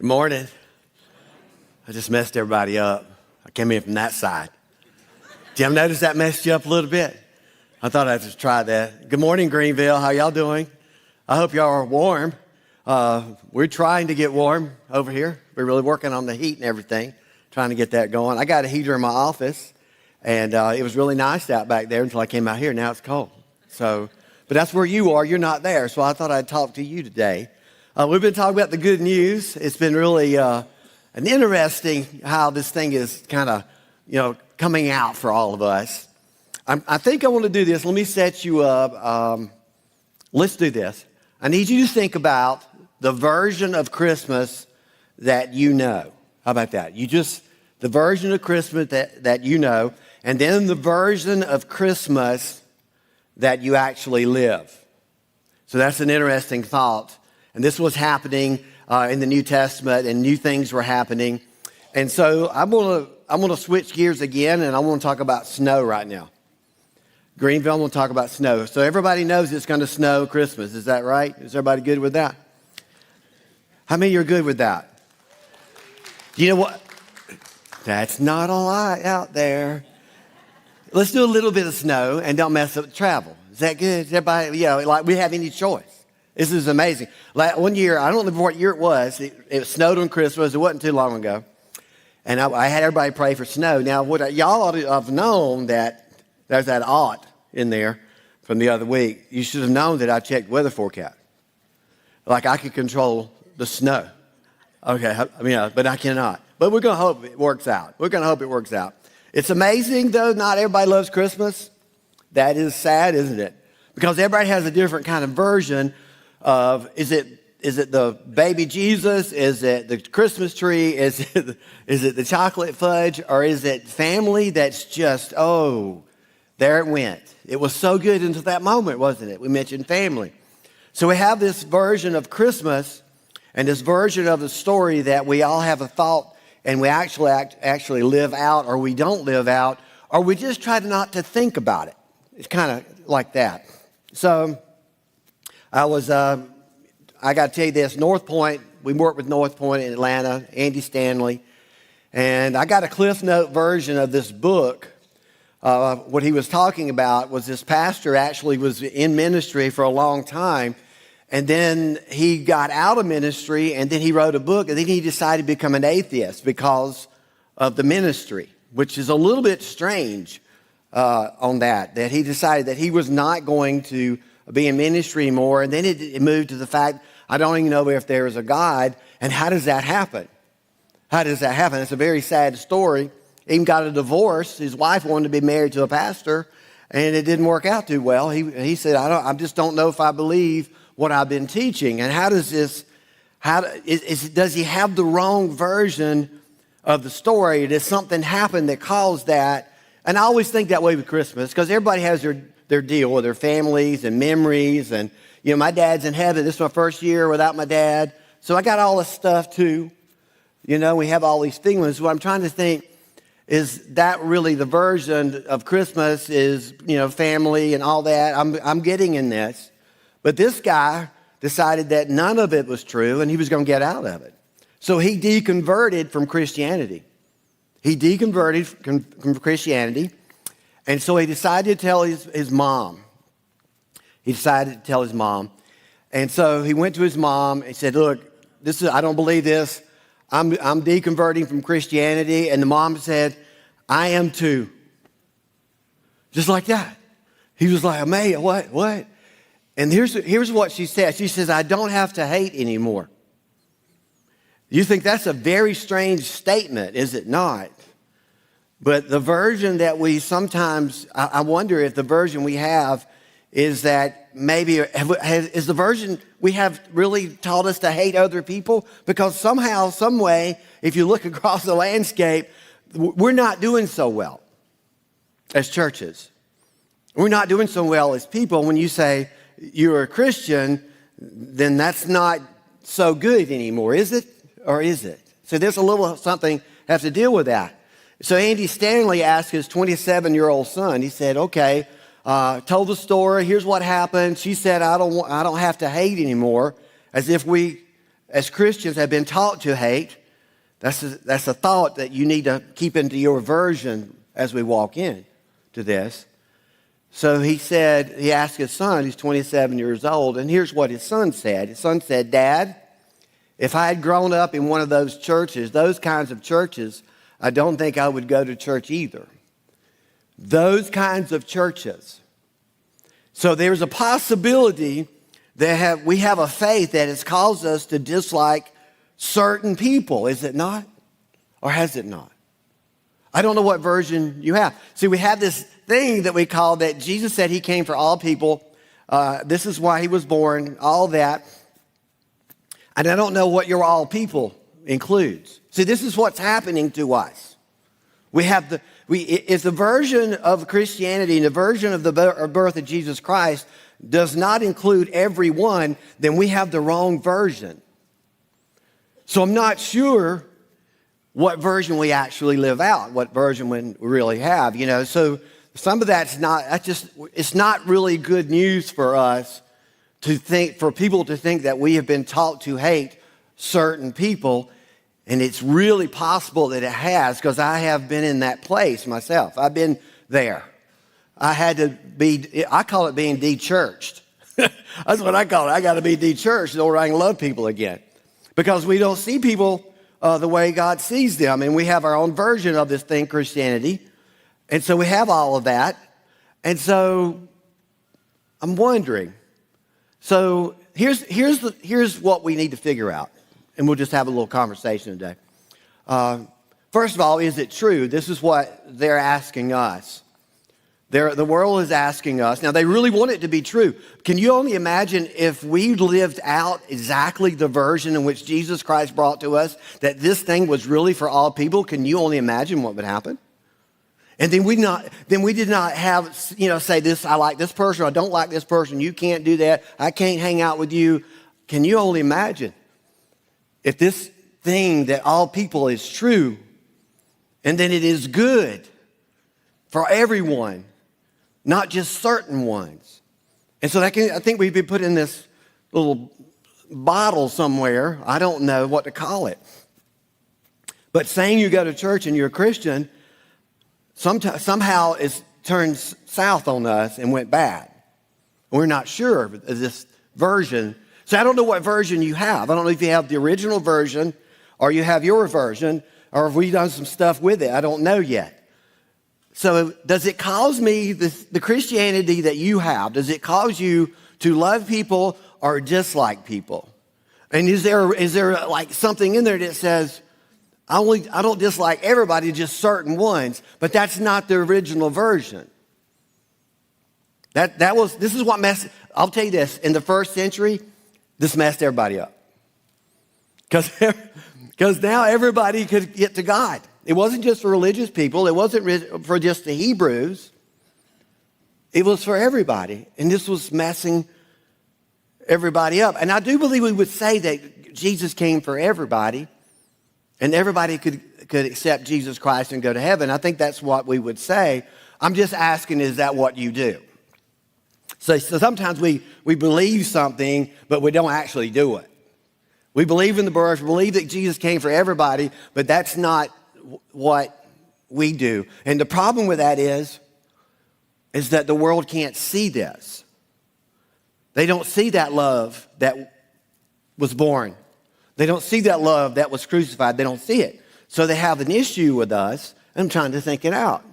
Good morning. I just messed everybody up. I came in from that side. Did you notice that messed you up a little bit? I thought I'd just try that. Good morning, Greenville. How y'all doing? I hope y'all are warm. We're trying to get warm over here. We're really working on the heat and everything, trying to get that going. I got a heater in my office, and it was really nice out back there until I came out here. Now it's cold. But that's where you are. You're not there, so I thought I'd talk to you today. We've been talking about the good news. It's been really an interesting how this thing is kind of, coming out for all of us. I think I want to do this. Let me set you up. Let's do this. I need you to think about the version of Christmas that you know. How about that? The version of Christmas that you know, and then the version of Christmas that you actually live. So that's an interesting thought. And this was happening in the New Testament, and new things were happening. And so I'm gonna switch gears again, and I want to talk about snow right now. Greenville, I'm going to talk about snow. So everybody knows it's going to snow Christmas. Is that right? Is everybody good with that? How many are good with that? You know what? That's not a lot out there. Let's do a little bit of snow and don't mess up the travel. Is that good? Is everybody, like we have any choice? This is amazing. Like one year, I don't know what year it was. It snowed on Christmas. It wasn't too long ago. And I had everybody pray for snow. Now, y'all ought to have known that there's that ought in there from the other week. You should have known that I checked weather forecast. Like I could control the snow. Okay, but I cannot. But we're going to hope it works out. It's amazing, though, not everybody loves Christmas. That is sad, isn't it? Because everybody has a different kind of version of, is it the baby Jesus? Is it the Christmas tree? Is it the chocolate fudge? Or is it family that's just, there it went. It was so good until that moment, wasn't it? We mentioned family. So we have this version of Christmas and this version of the story that we all have a thought and we actually live out, or we don't live out, or we just try not to think about it. It's kind of like that. So I got to tell you this, North Point, we worked with North Point in Atlanta, Andy Stanley, and I got a Cliff Note version of this book. What he was talking about was this pastor actually was in ministry for a long time, and then he got out of ministry, and then he wrote a book, and then he decided to become an atheist because of the ministry, which is a little bit strange on that he decided that he was not going to be in ministry anymore, and then it moved to the fact, I don't even know if there is a God, and how does that happen? It's a very sad story. He even got a divorce. His wife wanted to be married to a pastor, and it didn't work out too well. He said, I just don't know if I believe what I've been teaching. And does he have the wrong version of the story? Did something happen that caused that? And I always think that way with Christmas, because everybody has their deal with their families and memories. And, my dad's in heaven. This is my first year without my dad. So I got all this stuff too. We have all these feelings. What I'm trying to think, is that really the version of Christmas is, family and all that? I'm getting in this. But this guy decided that none of it was true and he was going to get out of it. So he deconverted from Christianity. And so he decided to tell his mom. And so he went to his mom and said, look, I don't believe this. I'm deconverting from Christianity. And the mom said, I am too. Just like that. He was like, Amaya, what? And here's what she said. She says, I don't have to hate anymore. You think that's a very strange statement, is it not? But the version that we sometimes, I wonder if the version we have is that maybe, is the version we have really taught us to hate other people? Because somehow, some way, if you look across the landscape, we're not doing so well as churches. We're not doing so well as people. When you say you're a Christian, then that's not so good anymore, is it? Or is it? So there's a little something have to deal with that. So Andy Stanley asked his 27-year-old son, he said, okay, told the story, here's what happened. She said, I don't have to hate anymore, as if we as Christians, have been taught to hate. That's a thought that you need to keep into your version as we walk in to this. So he asked his son, who's 27 years old, and here's what his son said. His son said, "Dad, if I had grown up in one of those churches, those kinds of churches, I don't think I would go to church either." Those kinds of churches. So there's a possibility that we have a faith that has caused us to dislike certain people, is it not? Or has it not? I don't know what version you have. See, we have this thing that we call that Jesus said he came for all people. This is why he was born, all that. And I don't know what your all people includes. See, this is what's happening to us. If the version of Christianity and the version of the birth of Jesus Christ does not include everyone, then we have the wrong version. So I'm not sure what version we actually live out, what version we really have, So some of it's not really good news for us for people to think that we have been taught to hate certain people. And it's really possible that it has, because I have been in that place myself. I've been there. I call it being de-churched. That's what I call it. I got to be de-churched in order I can love people again. Because we don't see people the way God sees them. And we have our own version of this thing, Christianity. And so we have all of that. And so I'm wondering. So here's what we need to figure out. And we'll just have a little conversation today. First of all, is it true? This is what they're asking us. The world is asking us. Now, they really want it to be true. Can you only imagine if we lived out exactly the version in which Jesus Christ brought to us, that this thing was really for all people? Can you only imagine what would happen? And then we did not have, say this, I like this person, or I don't like this person, you can't do that, I can't hang out with you. Can you only imagine if this thing that all people is true, and then it is good for everyone, not just certain ones? And so I think we've been put in this little bottle somewhere. I don't know what to call it. But saying you go to church and you're a Christian somehow it turned south on us and went bad. We're not sure of this version. So I don't know what version you have. I don't know if you have the original version or you have your version, or have we done some stuff with it? I don't know yet. So does it cause me, the Christianity that you have, does it cause you to love people or dislike people? And is there like something in there that says, I don't dislike everybody, just certain ones, but that's not the original version. This is what messed, I'll tell you this, in the first century, this messed everybody up. Because now everybody could get to God. It wasn't just for religious people. It wasn't for just the Hebrews. It was for everybody. And this was messing everybody up. And I do believe we would say that Jesus came for everybody. And everybody could accept Jesus Christ and go to heaven. I think that's what we would say. I'm just asking, is that what you do? So sometimes we believe something, but we don't actually do it. We believe in the birth, we believe that Jesus came for everybody, but that's not what we do. And the problem with that is that the world can't see this. They don't see that love that was born. They don't see that love that was crucified. They don't see it. So they have an issue with us. I'm trying to think it out.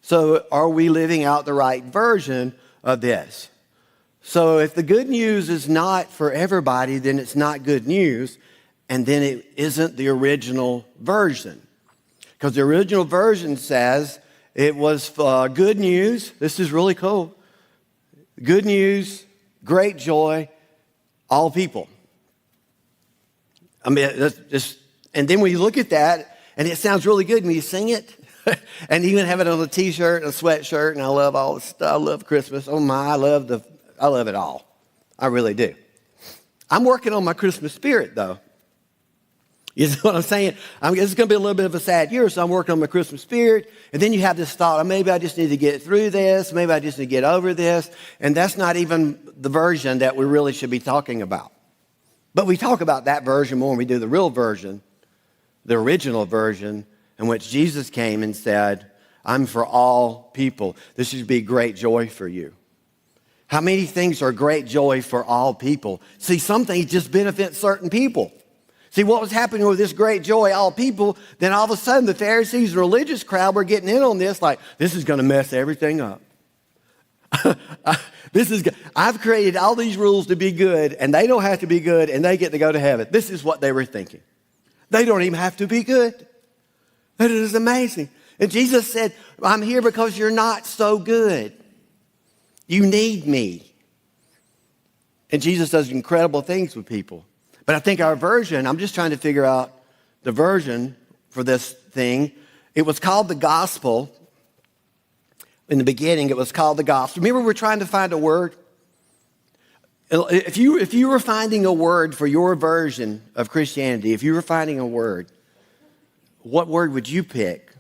So are we living out the right version of this? So if the good news is not for everybody, then it's not good news, and then it isn't the original version. Because the original version says it was good news. This is really cool. Good news, great joy, all people. I mean, and then when you look at that, and it sounds really good when you sing it, and even have it on a T-shirt and a sweatshirt, and I love all this stuff. I love Christmas. Oh my, I love it all. I really do. I'm working on my Christmas spirit, though. You know what I'm saying? It's going to be a little bit of a sad year, so I'm working on my Christmas spirit. And then you have this thought, oh, maybe I just need to get through this. Maybe I just need to get over this. And that's not even the version that we really should be talking about. But we talk about that version more when we do the real version, the original version, in which Jesus came and said, I'm for all people. This should be great joy for you. How many things are great joy for all people? See, some things just benefit certain people. See, what was happening with this great joy, all people, then all of a sudden the Pharisees and religious crowd were getting in on this, like, this is going to mess everything up. I've created all these rules to be good, and they don't have to be good, and they get to go to heaven. This is what they were thinking. They don't even have to be good. That is amazing. And Jesus said, I'm here because you're not so good. You need me. And Jesus does incredible things with people. But I think our version, I'm just trying to figure out the version for this thing. It was called the gospel. In the beginning, it was called the gospel. Remember, we're trying to find a word. If you were finding a word for your version of Christianity, if you were finding a word, what word would you pick?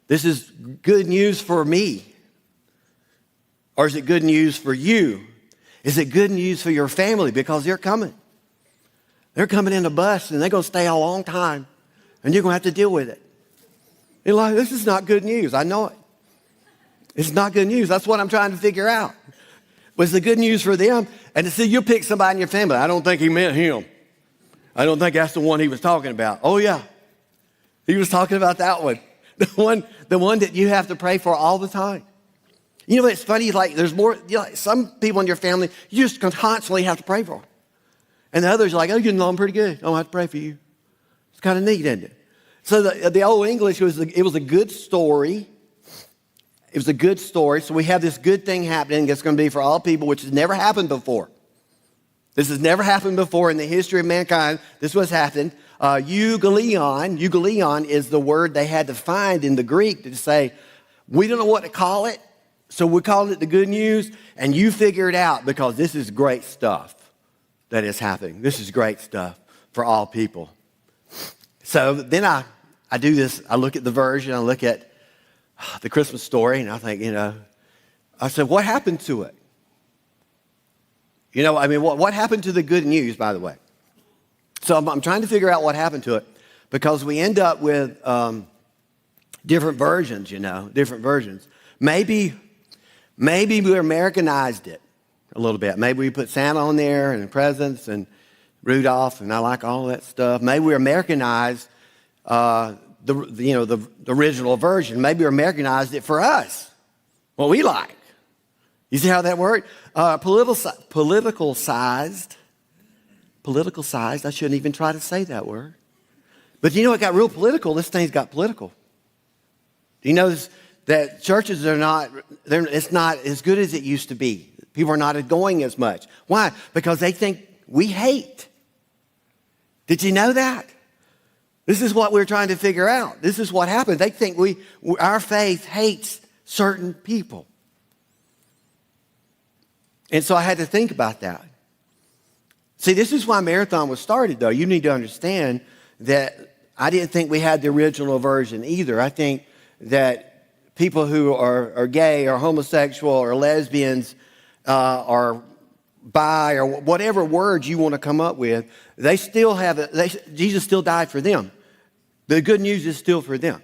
This is good news for me. Or is it good news for you? Is it good news for your family? Because they're coming. They're coming in a bus and they're going to stay a long time. And you're going to have to deal with it. You're like, this is not good news. I know it. It's not good news. That's what I'm trying to figure out. Was the good news for them? And to see you pick somebody in your family. I don't think he meant him. I don't think that's the one he was talking about. Oh, yeah. He was talking about that one. The one that you have to pray for all the time. You know, it's funny, like there's more, like some people in your family, you just constantly have to pray for. And the others are like, oh, you're getting along pretty good. I don't have to pray for you. It's kind of neat, isn't it? So the Old English, it was a good story. It was a good story. So we have this good thing happening that's going to be for all people, which has never happened before. This has never happened before in the history of mankind. This was happened. Euangelion is the word they had to find in the Greek to say, we don't know what to call it, so we call it the good news, and you figure it out because this is great stuff that is happening. This is great stuff for all people. So then I do this. I look at the version. I look at the Christmas story, and I think, I said, what happened to it? What happened to the good news, by the way? So I'm trying to figure out what happened to it because we end up with different versions, different versions. Maybe we Americanized it a little bit. Maybe we put Santa on there and presents and Rudolph, and I like all that stuff. Maybe we Americanized the original version. Maybe we Americanized it for us, what we like. You see how that worked? Political sized. I shouldn't even try to say that word. But it got real political. This thing's got political. Do you notice that churches it's not as good as it used to be. People are not going as much. Why? Because they think we hate. Did you know that? This is what we're trying to figure out. This is what happens. They think our faith hates certain people. And so I had to think about that. See, this is why Marathon was started, though. You need to understand that I didn't think we had the original version either. I think that people who are gay or homosexual or lesbians or bi or whatever words you want to come up with, they still have it. Jesus still died for them. The good news is still for them.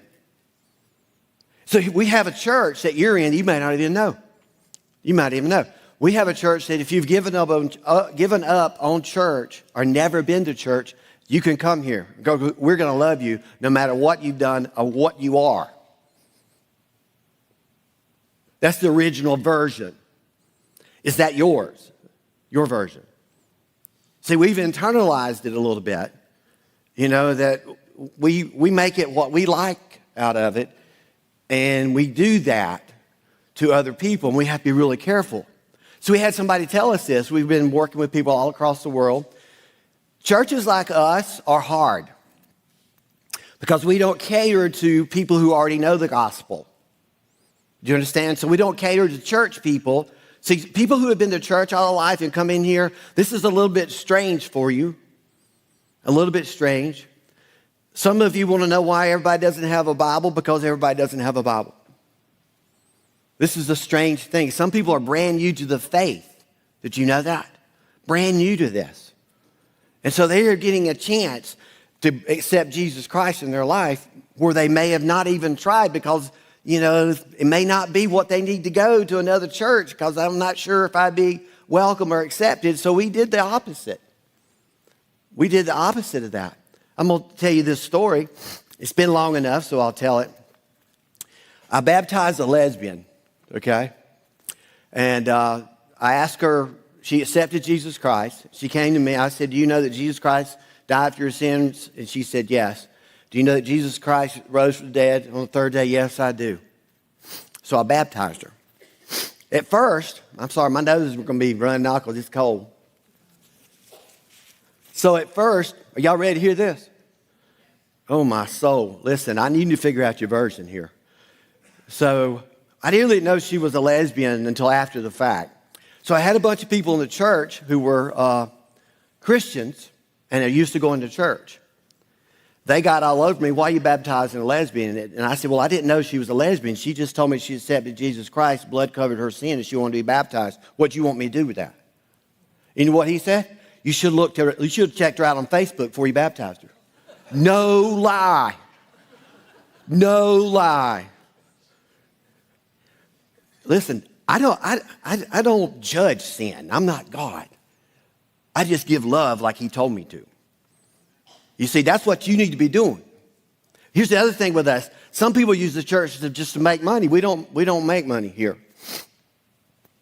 So we have a church that you're in, you may not even know. You might even know. We have a church that if you've given up on church or never been to church, you can come here. We're going to love you no matter what you've done or what you are. That's the original version. Is that yours? Your version? See, we've internalized it a little bit. That we make it what we like out of it, and we do that to other people, and we have to be really careful. So we had somebody tell us this. We've been working with people all across the world. Churches like us are hard because we don't cater to people who already know the gospel. Do you understand? So we don't cater to church people. See, people who have been to church all their life and come in here, this is a little bit strange for you. A little bit strange. Some of you want to know why everybody doesn't have a Bible, because everybody doesn't have a Bible. This is a strange thing. Some people are brand new to the faith. Did you know that? Brand new to this. And so they are getting a chance to accept Jesus Christ in their life where they may have not even tried because, it may not be what they need to go to another church because I'm not sure if I'd be welcome or accepted. So we did the opposite. We did the opposite of that. I'm going to tell you this story. It's been long enough, so I'll tell it. I baptized a lesbian, okay? And I asked her, she accepted Jesus Christ. She came to me. I said, do you know that Jesus Christ died for your sins? And she said, yes. Do you know that Jesus Christ rose from the dead on the third day? Yes, I do. So I baptized her. At first, I'm sorry, my nose is going to be running out because it's cold. So at first, are y'all ready to hear this? Oh, my soul. Listen, I need you to figure out your version here. So I didn't really know she was a lesbian until after the fact. So I had a bunch of people in the church who were Christians, and they used to go into church. They got all over me, why are you baptizing a lesbian? And I said, well, I didn't know she was a lesbian. She just told me she accepted Jesus Christ, blood covered her sin, and she wanted to be baptized. What do you want me to do with that? You know what he said? You should have checked her out on Facebook before you baptized her. No lie. No lie. Listen, I don't judge sin. I'm not God. I just give love like he told me to. You see, that's what you need to be doing. Here's the other thing with us. Some people use the church just to make money. We don't make money here.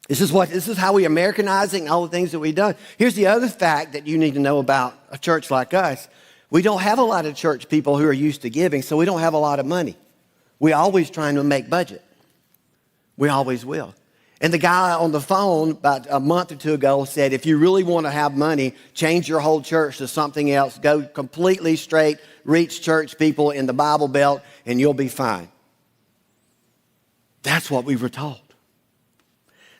This is how we Americanizing all the things that we've done. Here's the other fact that you need to know about a church like us. We don't have a lot of church people who are used to giving, so we don't have a lot of money. We're always trying to make budget. We always will. And the guy on the phone about a month or two ago said, if you really want to have money, change your whole church to something else. Go completely straight, reach church people in the Bible Belt, and you'll be fine. That's what we were told.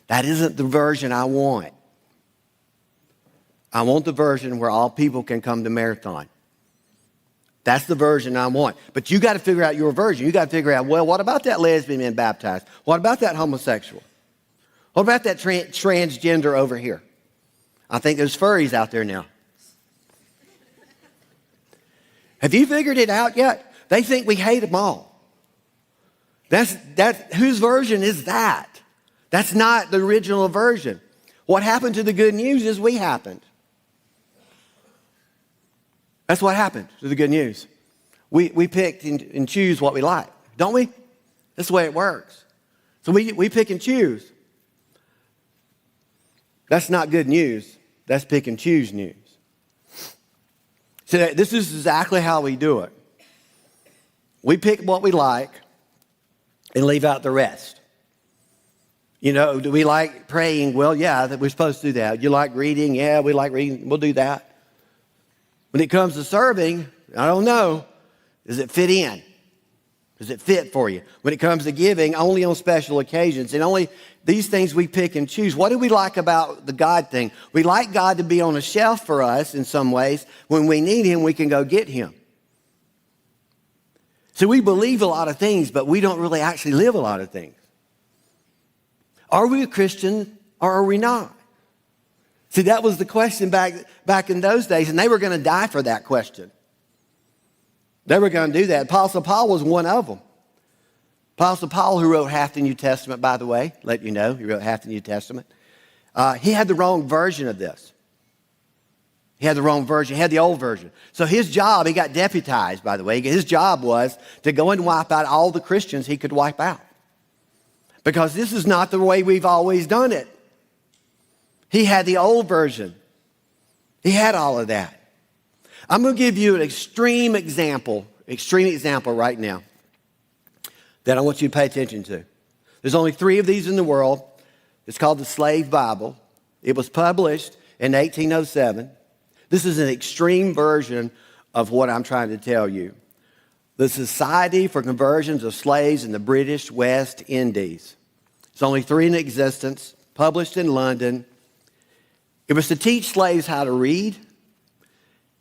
That isn't the version I want. I want the version where all people can come to Marathon. That's the version I want. But you got to figure out your version. You got to figure out, well, what about that lesbian being baptized? What about that homosexual? What about that transgender over here? I think there's furries out there now. Have you figured it out yet? They think we hate them all. Whose version is that? That's not the original version. What happened to the good news is we happened. That's what happened to the good news. We pick and choose what we like, don't we? That's the way it works. So we pick and choose. That's not good news. That's pick and choose news. So this is exactly how we do it. We pick what we like and leave out the rest. Do we like praying? Well, yeah, we're supposed to do that. You like reading? Yeah, we like reading. We'll do that. When it comes to serving, I don't know. Does it fit in? Does it fit for you? When it comes to giving, only on special occasions. And only these things we pick and choose. What do we like about the God thing? We like God to be on a shelf for us in some ways. When we need him, we can go get him. So we believe a lot of things, but we don't really actually live a lot of things. Are we a Christian or are we not? See, that was the question back in those days, and they were going to die for that question. They were going to do that. Apostle Paul was one of them. Apostle Paul, who wrote half the New Testament, by the way, let you know, he wrote half the New Testament. He had the wrong version of this. He had the wrong version. He had the old version. So his job, he got deputized, by the way. His job was to go and wipe out all the Christians he could wipe out. Because this is not the way we've always done it. He had the old version. He had all of that. I'm going to give you an extreme example right now that I want you to pay attention to. There's only 3 of these in the world. It's called the Slave Bible. It was published in 1807. This is an extreme version of what I'm trying to tell you. The Society for Conversions of Slaves in the British West Indies. There's only 3 in existence, published in London. It was to teach slaves how to read,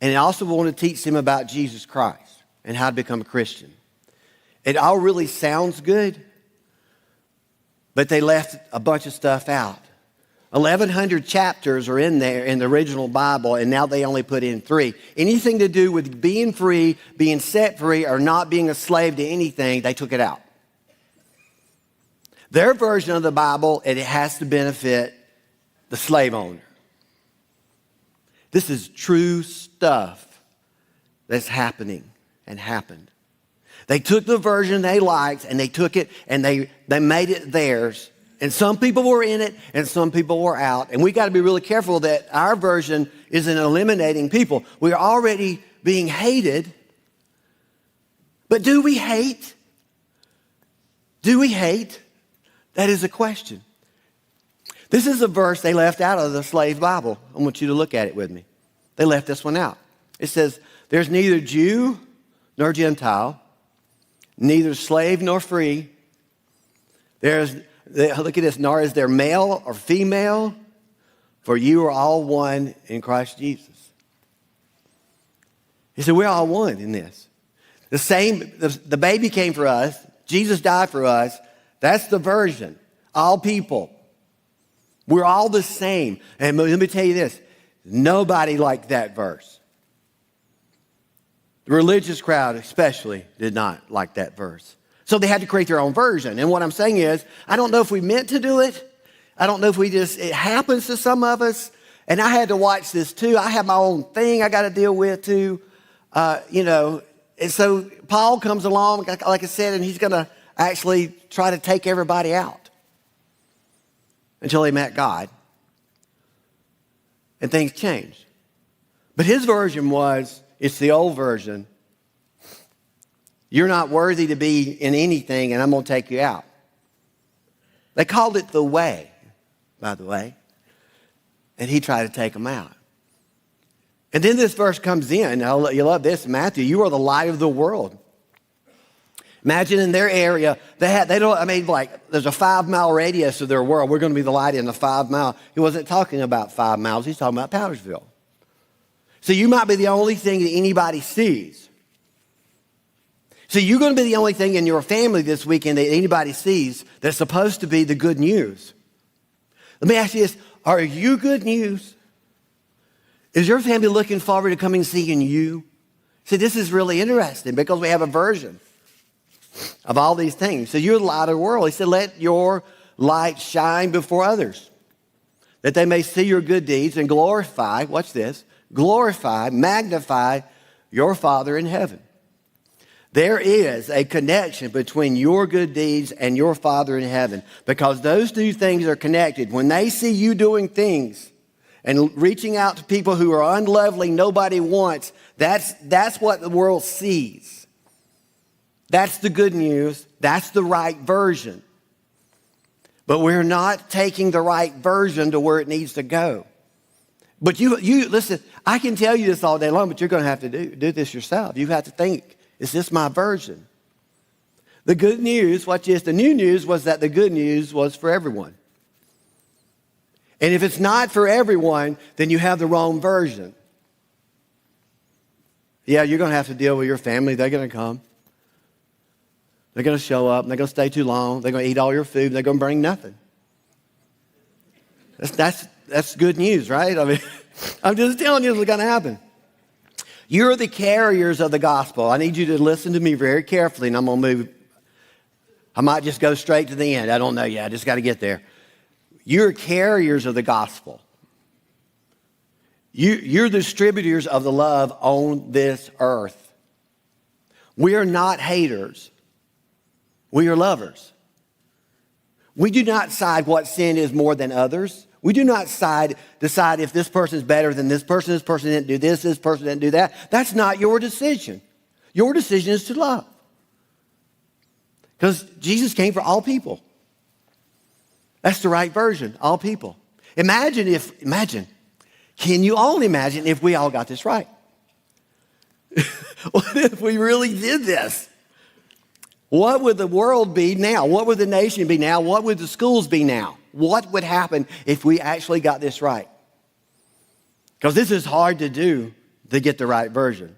and it also wanted to teach them about Jesus Christ and how to become a Christian. It all really sounds good, but they left a bunch of stuff out. 1,100 chapters are in there in the original Bible, and now they only put in 3. Anything to do with being free, being set free, or not being a slave to anything, they took it out. Their version of the Bible, and it has to benefit the slave owner. This is true stuff that's happening and happened. They took the version they liked, and they took it, and they made it theirs. And some people were in it, and some people were out. And we got to be really careful that our version isn't eliminating people. We're already being hated. But do we hate? Do we hate? That is a question. This is a verse they left out of the slave Bible. I want you to look at it with me. They left this one out. It says, there's neither Jew nor Gentile, neither slave nor free. Look at this, nor is there male or female, for you are all one in Christ Jesus. He said, we're all one in this. The baby came for us. Jesus died for us. That's the version. All people. We're all the same. And let me tell you this. Nobody liked that verse. The religious crowd especially did not like that verse. So they had to create their own version. And what I'm saying is, I don't know if we meant to do it. I don't know if it happens to some of us. And I had to watch this too. I have my own thing I got to deal with too. And so Paul comes along, like I said, and he's going to actually try to take everybody out until he met God. And things changed. But his version was, it's the old version. You're not worthy to be in anything, and I'm going to take you out. They called it the way, by the way. And he tried to take them out. And then this verse comes in. You love this, Matthew. You are the light of the world. Imagine in their area, there's a 5-mile radius of their world. We're going to be the light in the 5 mile. He wasn't talking about 5 miles. He's talking about Powdersville. So you might be the only thing that anybody sees. So you're going to be the only thing in your family this weekend that anybody sees that's supposed to be the good news. Let me ask you this. Are you good news? Is your family looking forward to coming and seeing you? See, this is really interesting because we have a version of all these things. So you're the light of the world. He said, let your light shine before others, that they may see your good deeds and glorify, watch this, magnify your Father in heaven. There is a connection between your good deeds and your Father in heaven because those two things are connected. When they see you doing things and reaching out to people who are unlovely, nobody wants, that's what the world sees. That's the good news. That's the right version. But we're not taking the right version to where it needs to go. But you listen, I can tell you this all day long, but you're going to have to do this yourself. You have to think, is this my version? The good news, watch this, the new news was that the good news was for everyone. And if it's not for everyone, then you have the wrong version. Yeah, you're going to have to deal with your family. They're going to come. They're going to show up, and they're going to stay too long. They're going to eat all your food, and they're going to bring nothing. That's good news, right? I mean, I'm just telling you what's going to happen. You're the carriers of the gospel. I need you to listen to me very carefully, and I'm going to move. I might just go straight to the end. I don't know yet. I just got to get there. You're carriers of the gospel. You're the distributors of the love on this earth. We are not haters. We are lovers. We do not decide what sin is more than others. We do not decide if this person is better than this person didn't do this person didn't do that. That's not your decision. Your decision is to love. Because Jesus came for all people. That's the right version, all people. Can you all imagine if we all got this right? What if we really did this? What would the world be now? What would the nation be now? What would the schools be now? What would happen if we actually got this right? Because this is hard to do to get the right version.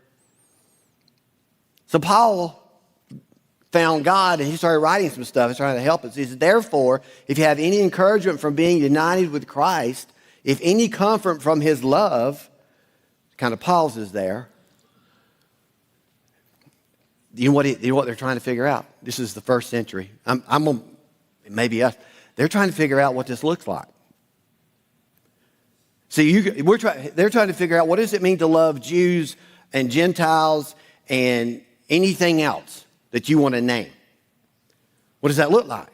So Paul found God, and he started writing some stuff. He's trying to help us. He says, therefore, if you have any encouragement from being united with Christ, if any comfort from his love, kind of pauses there. You know what they're trying to figure out? This is the first century. Maybe us. They're trying to figure out what this looks like. See, they're trying to figure out, what does it mean to love Jews and Gentiles and anything else that you want to name? What does that look like?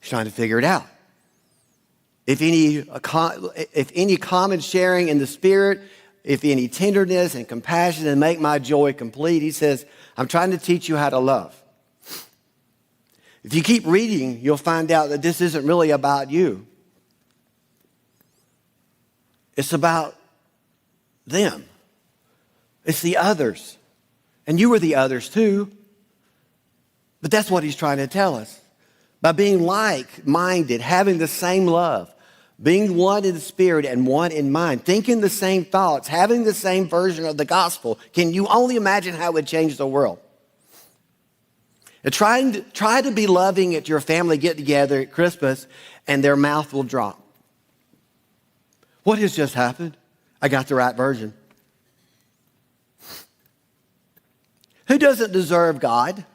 He's trying to figure it out. If any common sharing in the Spirit, if any tenderness and compassion, and make my joy complete. He says, I'm trying to teach you how to love. If you keep reading, you'll find out that this isn't really about you. It's about them. It's the others. And you were the others too. But that's what he's trying to tell us. By being like-minded, having the same love, being one in the Spirit and one in mind, thinking the same thoughts, having the same version of the gospel, can you only imagine how it would change the world? And try to be loving at your family get-together at Christmas, and their mouth will drop. What has just happened? I got the right version. Who doesn't deserve God?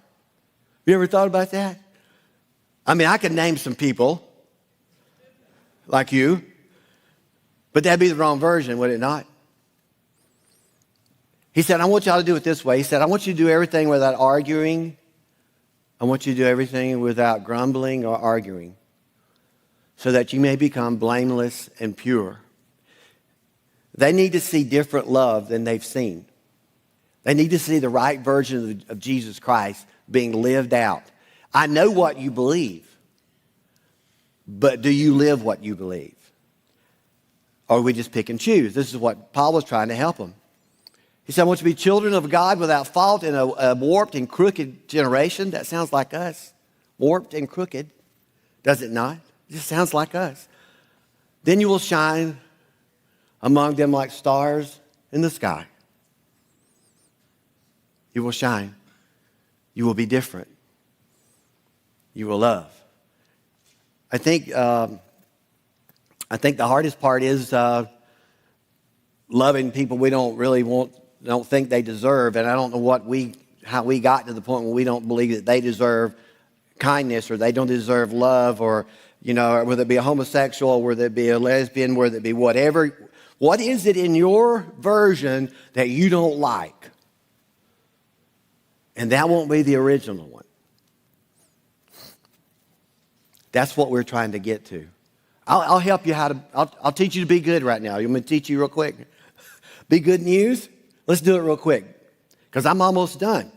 You ever thought about that? I mean, I could name some people like you, but that'd be the wrong version, would it not? He said, I want y'all to do it this way. He said, I want you to do everything without arguing. I want you to do everything without grumbling or arguing, so that you may become blameless and pure. They need to see different love than they've seen. They need to see the right version of Jesus Christ being lived out. I know what you believe, but do you live what you believe? Or we just pick and choose? This is what Paul was trying to help them. He said, I want you to be children of God without fault in a warped and crooked generation. That sounds like us. Warped and crooked. Does it not? It just sounds like us. Then you will shine among them like stars in the sky. You will shine. You will be different. You will love. I think the hardest part is loving people we don't think they deserve, and I don't know how we got to the point where we don't believe that they deserve kindness, or they don't deserve love, or whether it be a homosexual, whether it be a lesbian, whether it be whatever. What is it in your version that you don't like? And that won't be the original one. That's what we're trying to get to. I'll help you I'll teach you to be good right now. You want me to teach you real quick? Be good news? Let's do it real quick, because I'm almost done.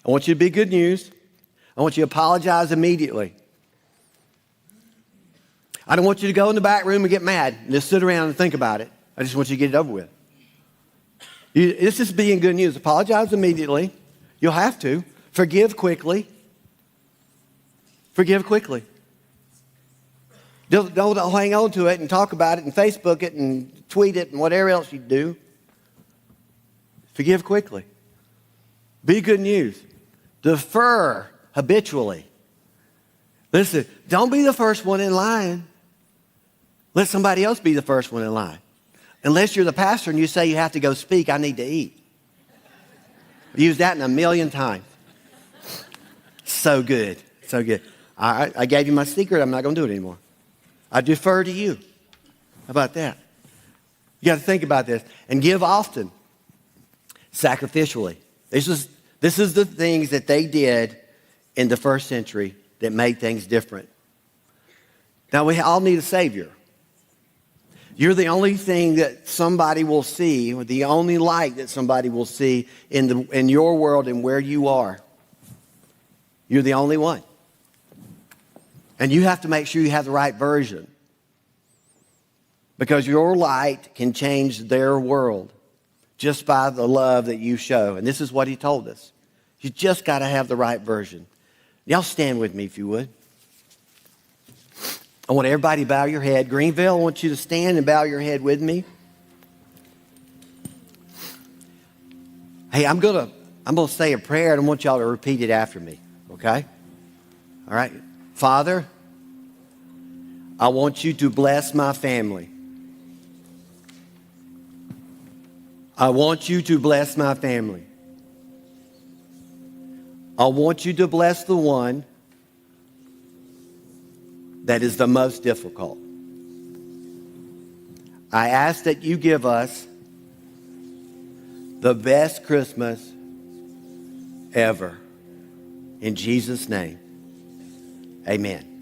I want you to be good news. I want you to apologize immediately. I don't want you to go in the back room and get mad and just sit around and think about it. I just want you to get it over with. This is being good news. Apologize immediately. You'll have to. Forgive quickly. Forgive quickly. Don't hang on to it and talk about it and Facebook it and tweet it and whatever else you do. Forgive quickly. Be good news. Defer habitually. Listen, don't be the first one in line. Let somebody else be the first one in line. Unless you're the pastor and you say you have to go speak, I need to eat. I've used that a million times. So good. So good. I gave you my secret. I'm not going to do it anymore. I defer to you. How about that? You got to think about this. And give often. Sacrificially. This is the things that they did in the first century that made things different. Now, we all need a Savior. You're the only thing that somebody will see, or the only light that somebody will see in your world and where you are. You're the only one. And you have to make sure you have the right version, because your light can change their world just by the love that you show. And this is what he told us. You just got to have the right version. Y'all stand with me if you would. I want everybody to bow your head. Greenville, I want you to stand and bow your head with me. Hey, I'm going to I'm going to say a prayer, and I want y'all to repeat it after me, okay? All right. Father, I want you to bless my family. I want you to bless my family. I want you to bless the one that is the most difficult. I ask that you give us the best Christmas ever. In Jesus' name, amen.